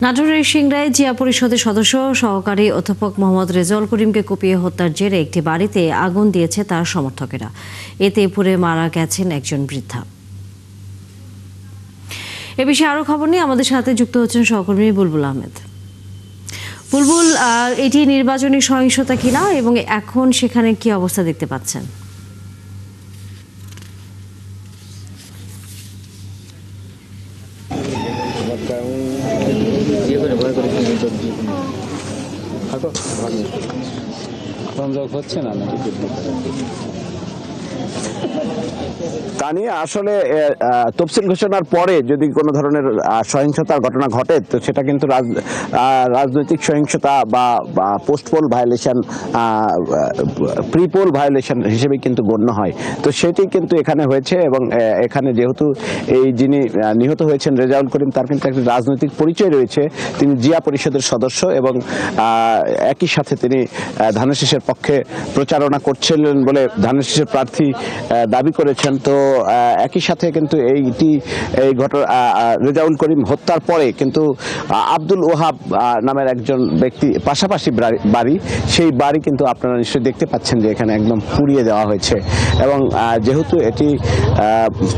নাটোরের সিংড়ায় জিয়া পরিষদের সদস্য সহকারী অধ্যাপক মোহাম্মদ রেজাউল করিমকে কুপিয়ে হত্যার জেরে একটি বাড়িতে আগুন দিয়েছে তার সমর্থকেরা। এতে পুড়ে মারা গেছেন একজন বৃদ্ধা। এ বিষয়ে আরো খবর নিয়ে আমাদের সাথে যুক্ত হচ্ছেন সহকর্মী বুলবুল আহমেদ। বুলবুল, এটি নির্বাচনী সহিংসতা কিনা এবং এখন সেখানে কি অবস্থা দেখতে পাচ্ছেন? হচ্ছে না তা নিয়ে আসলে তফসিল ঘোষণার পরে যদি কোনো ধরনের সহিংসতার ঘটনা ঘটে তো সেটা কিন্তু রাজনৈতিক সহিংসতা বা পোস্টপোল ভায়োলেশন, প্রিপোল ভায়োলেশন হিসেবে কিন্তু গণ্য হয়। তো সেটি কিন্তু এখানে হয়েছে এবং এখানে যেহেতু এই যিনি নিহত হয়েছেন রেজাউল করিম, তার কিন্তু একটি রাজনৈতিক পরিচয় রয়েছে। তিনি জিয়া পরিষদের সদস্য এবং একই সাথে তিনি ধানের শীষের পক্ষে প্রচারণা করছিলেন বলে ধানের শীষের প্রার্থী দাবি করেছেন। তো একই সাথে কিন্তু এই ঘটনা রেজাউল করিম হত্যার পরে কিন্তু আব্দুল ওহাব নামের একজন ব্যক্তি পাশাপাশি বাড়ি, সেই বাড়ি কিন্তু আপনারা নিশ্চয়ই দেখতে পাচ্ছেন যে এখানে একদম পুড়িয়ে দেওয়া হয়েছে এবং যেহেতু এটি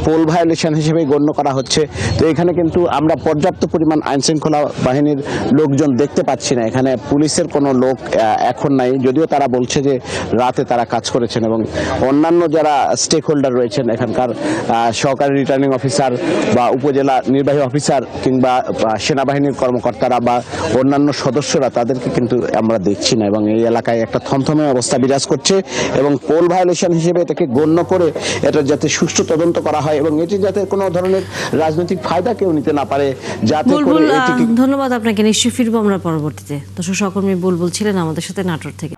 পোল ভায়োলেশন হিসেবে গণ্য করা হচ্ছে, তো এখানে কিন্তু আমরা পর্যাপ্ত পরিমাণ আইনশৃঙ্খলা বাহিনীর লোকজন দেখতে পাচ্ছি না। এখানে পুলিশের কোনো লোক এখন নাই, যদিও তারা বলছে যে রাতে তারা কাজ করেছেন এবং অন্যান্য যারা স্টেক হোল্ডার রয়েছেন এখানকার সহকারী রিটার্নিং অফিসার বা উপজেলা নির্বাহী অফিসার কিংবা সেনাবাহিনীর কর্মকর্তারা বা অন্যান্য সদস্যরা, তাদেরকে কিন্তু আমরা দেখছি না এবং এই এলাকায় একটা থমথমে অবস্থা বিরাজ করছে এবং পোল ভায়োলেশন হিসেবে এটাকে গণ্য করে এটা যাতে সুষ্ঠু তদন্ত করা হয় এবং এটি যাতে কোনো ধরনের রাজনৈতিক ফায়দা কেউ নিতে না পারে, যাতে করে। ধন্যবাদ আপনাকে। নিশ্চয়ই ফিরবো আমরা পরবর্তীতে। দর্শক সহকর্মী বুলবুল ছিলেন আমাদের সাথে নাটোর থেকে।